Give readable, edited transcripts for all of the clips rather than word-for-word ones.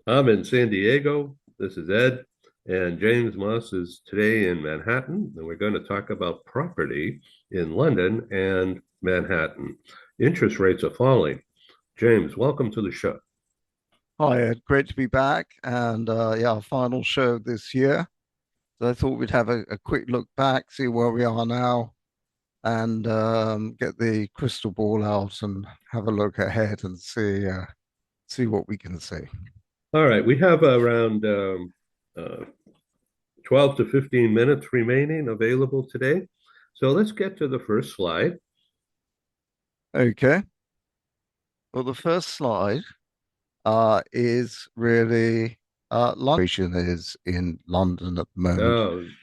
I'm in San Diego. This is Ed, and James Moss is today in Manhattan, and we're going to talk about property in London and Manhattan. Interest rates are falling. James, welcome to the show. Hi, Ed. Great to be back. And yeah, our final show this year. So I thought we'd have a quick look back, see where we are now, and get the crystal ball out and have a look ahead and see what we can see. All right, we have around uh, 12 to 15 minutes remaining available today. So let's get to the first slide. Okay. Well, the first slide is really London is in London at the moment.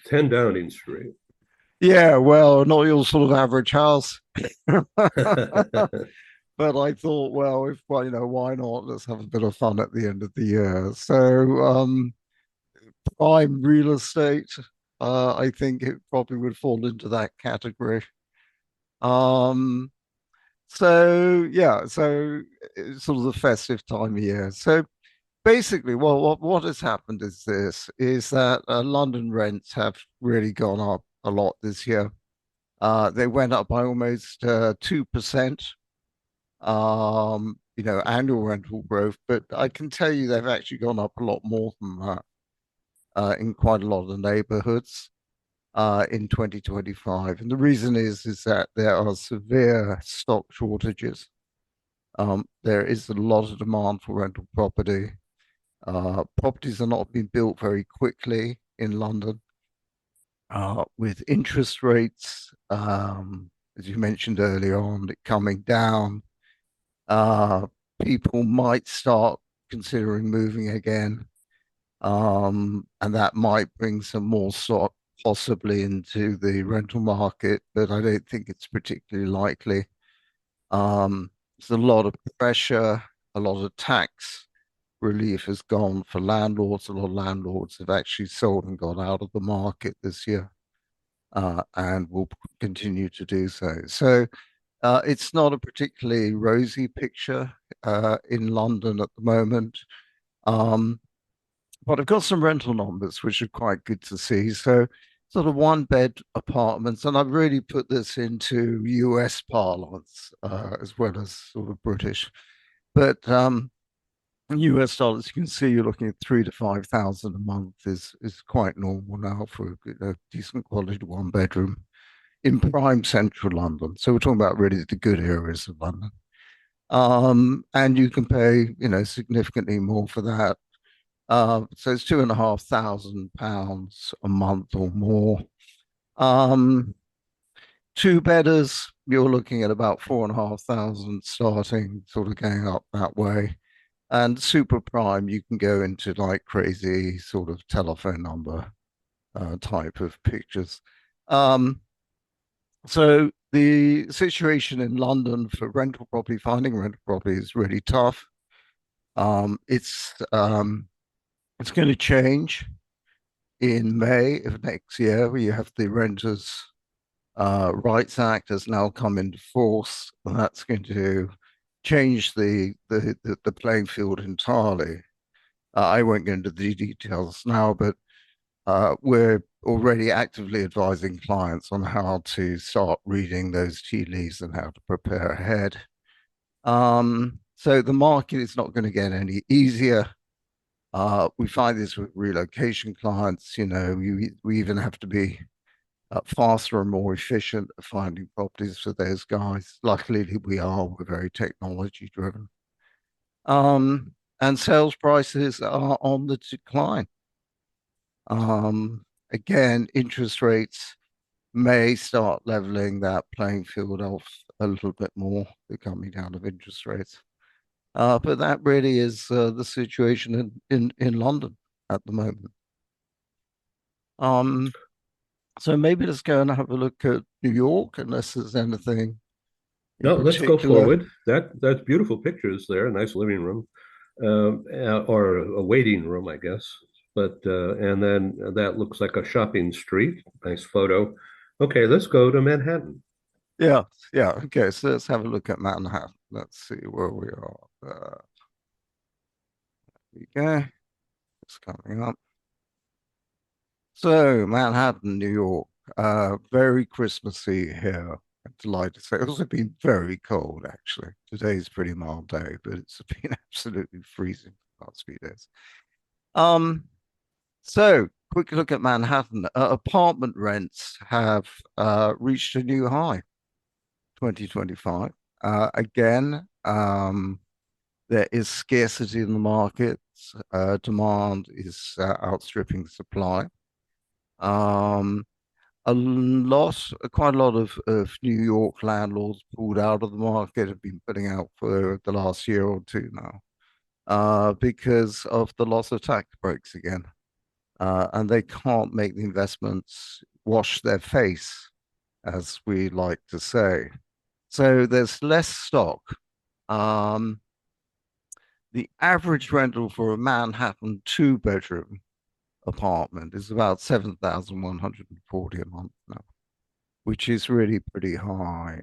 10 Downing Street. Yeah, well, not your sort of average house. But I thought, well, if well, why not? Let's have a bit of fun at the end of the year. So, prime real estate, I think it probably would fall into that category. Um, so yeah, so it's sort of the festive time of year. So basically, well, what has happened is that London rents have really gone up a lot this year. They went up by almost 2%. Annual rental growth, but I can tell you they've actually gone up a lot more than that in quite a lot of the neighborhoods in 2025. And the reason is that there are severe stock shortages. There is a lot of demand for rental property. Properties are not being built very quickly in London. With interest rates, as you mentioned earlier on, coming down, uh, people might start considering moving again, and that might bring some more stock possibly into the rental market, but I don't think it's particularly likely. There's a lot of pressure, a lot of tax relief has gone for landlords. A lot of landlords have actually sold and got out of the market this year, and will continue to do so. So it's not a particularly rosy picture in London at the moment. Um, but I've got some rental numbers which are quite good to see. So sort of one bed apartments, and I've really put this into US parlance as well as sort of British. But in US dollars, you can see you're looking at 3 to 5 thousand a month is quite normal now for a decent quality one bedroom in prime central London. So we're talking about really the good areas of London. And you can pay, significantly more for that. So it's £2,500 a month or more. Um, Two bedders, you're looking at about 4,500 starting, sort of going up that way. And super prime, you can go into like crazy sort of telephone number type of pictures. Um, So the situation in London for rental property, finding rental property is really tough. Um, it's um, it's going to change in May of next year, where you have the Renters Rights Act has now come into force, and that's going to change the playing field entirely. I won't go into the details now, but we're already actively advising clients on how to start reading those tea leaves and how to prepare ahead. So the market is not going to get any easier. We find this with relocation clients. We even have to be faster and more efficient at finding properties for those guys. Luckily, we are. We're very technology driven. And sales prices are on the decline. Again, interest rates may start leveling that playing field off a little bit more, the coming down of interest rates. But that really is the situation in London at the moment. Um, so maybe let's go and have a look at New York, unless there's anything in No, let's go particular. forward. That's beautiful pictures there. A nice living room, or a waiting room, I guess. But and then that looks like a shopping street. Nice photo. Okay, let's go to Manhattan. Yeah, yeah. Okay, so let's have a look at Manhattan. Let's see where we are. There you go. It's coming up. So, Manhattan, New York. Very Christmassy here. I'm delighted to say. It's also been very cold, actually. Today's a pretty mild day, but it's been absolutely freezing the past few days. Um, so quick look at Manhattan. Apartment rents have reached a new high, 2025. Again, there is scarcity in the market. Demand is outstripping supply. Um, quite a lot of New York landlords pulled out of the market, have been putting out for the last year or two now, because of the loss of tax breaks again. And they can't make the investments wash their face, as we like to say. So there's less stock. Um, the average rental for a Manhattan two-bedroom apartment is about 7,140 a month now, which is really pretty high.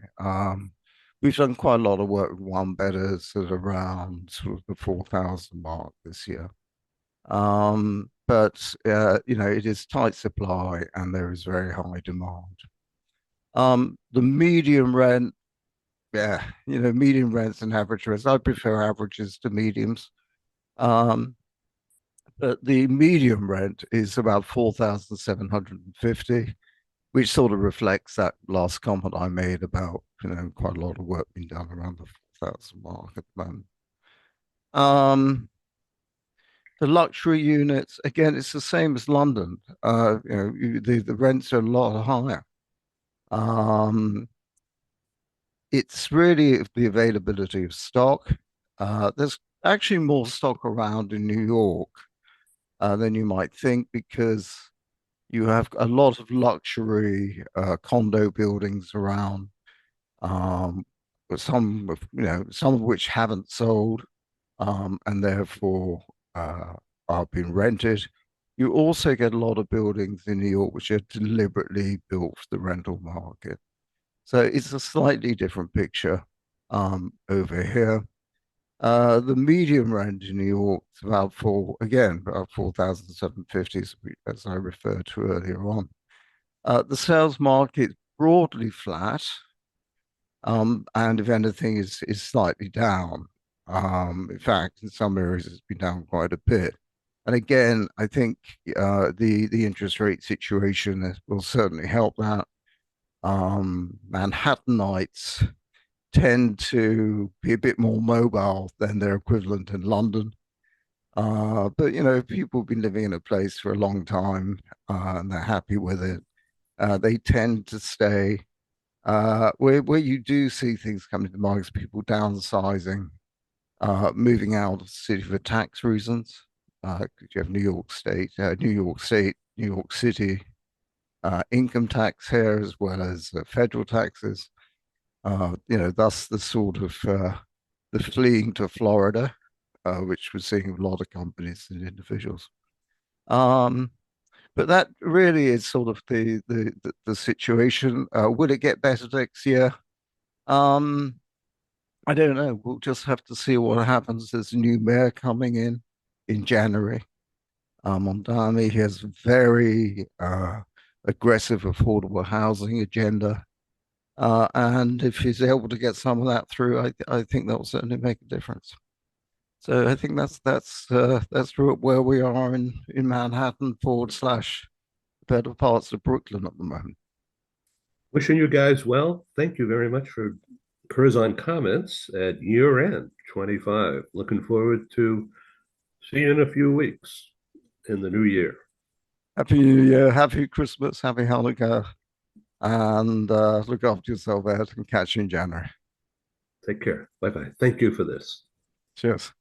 We've done quite a lot of work with one bedders at around sort of the 4,000 mark this year. But it is tight supply and there is very high demand. The medium rent, yeah, medium rents and average rents. I prefer averages to mediums. Um, but the medium rent is about 4,750, which sort of reflects that last comment I made about, quite a lot of work being done around the 4,000 mark at the moment. Um, the luxury units, again, it's the same as London. The rents are a lot higher. Um, it's really the availability of stock. There's actually more stock around in New York than you might think because you have a lot of luxury condo buildings around, but some of which haven't sold, and therefore are being rented. You also get a lot of buildings in New York which are deliberately built for the rental market. So it's a slightly different picture over here. The medium rent in New York is about 4,750, as I referred to earlier on. The sales market broadly flat, and if anything, is slightly down. In fact, in some areas, it's been down quite a bit. And again, I think the interest rate situation will certainly help that. Manhattanites tend to be a bit more mobile than their equivalent in London. But people have been living in a place for a long time and they're happy with it. They tend to stay. Where you do see things coming to mind is people downsizing, moving out of the city for tax reasons. You have New York City income tax here as well as federal taxes. Thus the sort of the fleeing to Florida, which we're seeing with a lot of companies and individuals. Um, but that really is sort of the situation. Will it get better next year? Um, I don't know. We'll just have to see what happens. There's a new mayor coming in January. Mondani, he has a very aggressive affordable housing agenda. And if he's able to get some of that through, I think that will certainly make a difference. So I think that's where we are in Manhattan forward slash better parts of Brooklyn at the moment. Wishing you guys well. Thank you very much for Curzon Comments at year end 25. Looking forward to see you in a few weeks in the new year. Happy New Year, Happy Christmas, Happy Hanukkah, and look after yourself, Ed, and catch you in January. Take care. Bye bye. Thank you for this. Cheers.